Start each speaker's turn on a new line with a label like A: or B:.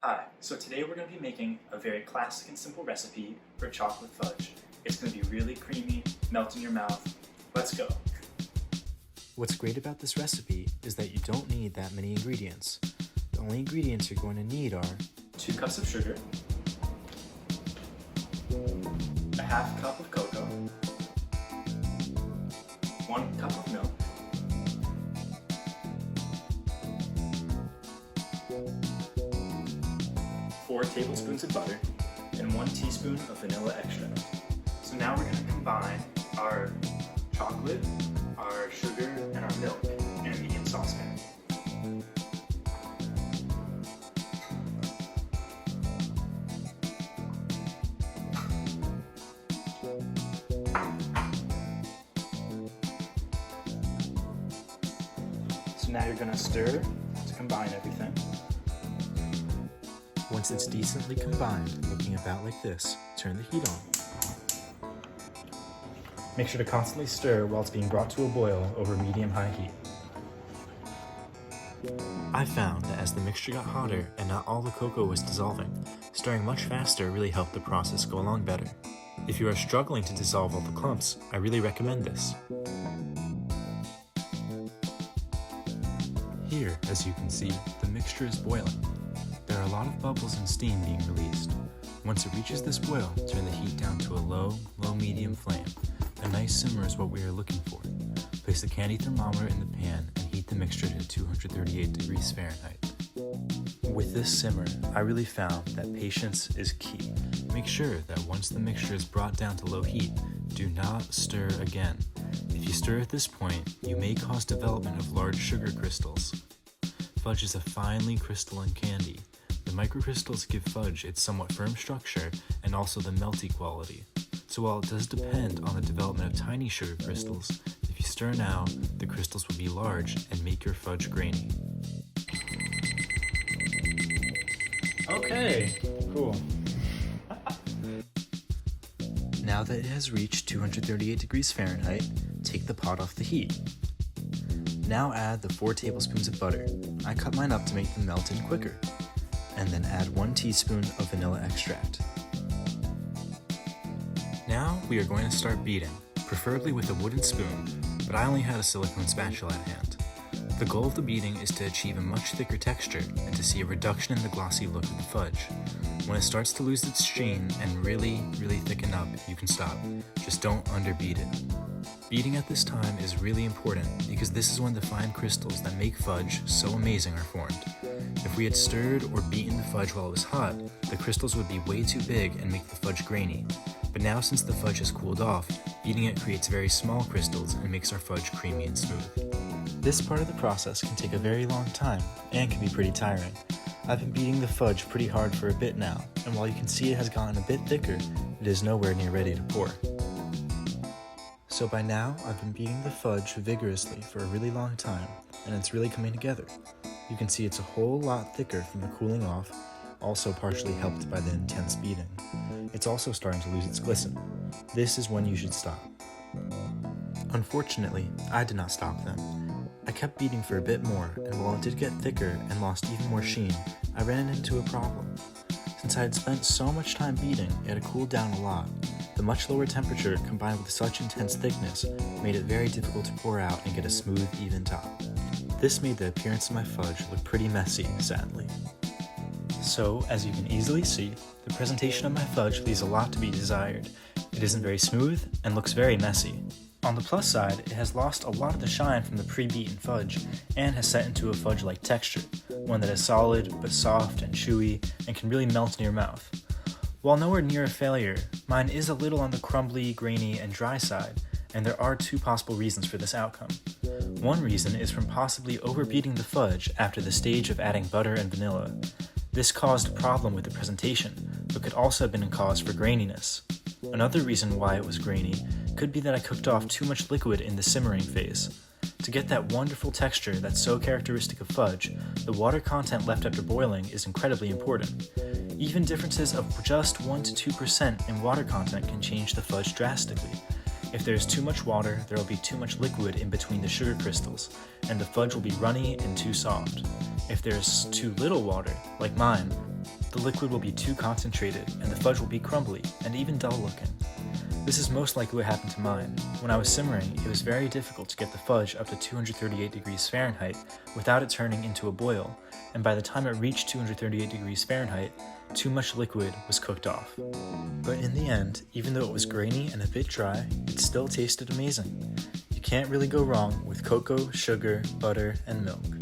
A: Hi, so today we're going to be making a very classic and simple recipe for chocolate fudge. It's going to be really creamy, melt in your mouth. Let's go.
B: What's great about this recipe is that you don't need that many ingredients. The only ingredients you're going to need are
A: 2 cups of sugar, a half cup of cocoa, 1 cup of milk, 4 tablespoons of butter, and 1 teaspoon of vanilla extract. So now we're going to combine our chocolate, our sugar, and our milk in a medium saucepan. So now you're going to stir to combine everything.
B: Once it's decently combined, looking about like this, turn the heat on.
A: Make sure to constantly stir while it's being brought to a boil over medium-high heat.
B: I found that as the mixture got hotter and not all the cocoa was dissolving, stirring much faster really helped the process go along better. If you are struggling to dissolve all the clumps, I really recommend this. Here, as you can see, the mixture is boiling. There are a lot of bubbles and steam being released. Once it reaches this boil, turn the heat down to a low-medium flame. A nice simmer is what we are looking for. Place the candy thermometer in the pan and heat the mixture to 238 degrees Fahrenheit. With this simmer, I really found that patience is key. Make sure that once the mixture is brought down to low heat, do not stir again. If you stir at this point, you may cause development of large sugar crystals. Fudge is a finely crystalline candy. The microcrystals give fudge its somewhat firm structure and also the melty quality. So while it does depend on the development of tiny sugar crystals, if you stir now, the crystals will be large and make your fudge grainy.
A: Okay, cool.
B: Now that it has reached 238 degrees Fahrenheit, take the pot off the heat. Now add the 4 tablespoons of butter. I cut mine up to make them melt in quicker. And then add 1 teaspoon of vanilla extract. Now we are going to start beating, preferably with a wooden spoon, but I only had a silicone spatula at hand. The goal of the beating is to achieve a much thicker texture and to see a reduction in the glossy look of the fudge. When it starts to lose its sheen and really thicken up, you can stop. Just don't underbeat it. Beating at this time is really important because this is when the fine crystals that make fudge so amazing are formed. If we had stirred or beaten the fudge while it was hot, the crystals would be way too big and make the fudge grainy. But now since the fudge has cooled off, beating it creates very small crystals and makes our fudge creamy and smooth. This part of the process can take a very long time and can be pretty tiring. I've been beating the fudge pretty hard for a bit now, and while you can see it has gotten a bit thicker, it is nowhere near ready to pour. So by now, I've been beating the fudge vigorously for a really long time, and it's really coming together. You can see it's a whole lot thicker from the cooling off, also partially helped by the intense beating. It's also starting to lose its glisten. This is when you should stop. Unfortunately, I did not stop then. I kept beating for a bit more, and while it did get thicker and lost even more sheen, I ran into a problem. Since I had spent so much time beating, it had cooled down a lot. The much lower temperature combined with such intense thickness made it very difficult to pour out and get a smooth, even top. This made the appearance of my fudge look pretty messy, sadly. So, as you can easily see, the presentation of my fudge leaves a lot to be desired. It isn't very smooth and looks very messy. On the plus side, it has lost a lot of the shine from the pre-beaten fudge and has set into a fudge-like texture, one that is solid but soft and chewy and can really melt in your mouth. While nowhere near a failure, mine is a little on the crumbly, grainy, and dry side, and there are 2 possible reasons for this outcome. One reason is from possibly overbeating the fudge after the stage of adding butter and vanilla. This caused a problem with the presentation, but could also have been a cause for graininess. Another reason why it was grainy could be that I cooked off too much liquid in the simmering phase. To get that wonderful texture that's so characteristic of fudge, the water content left after boiling is incredibly important. Even differences of just 1 to 2% in water content can change the fudge drastically. If there's too much water, there will be too much liquid in between the sugar crystals, and the fudge will be runny and too soft. If there's too little water, like mine, the liquid will be too concentrated and the fudge will be crumbly and even dull looking. This is most likely what happened to mine. When I was simmering, it was very difficult to get the fudge up to 238 degrees Fahrenheit without it turning into a boil, and by the time it reached 238 degrees Fahrenheit, too much liquid was cooked off. But in the end, even though it was grainy and a bit dry, it still tasted amazing. You can't really go wrong with cocoa, sugar, butter, and milk.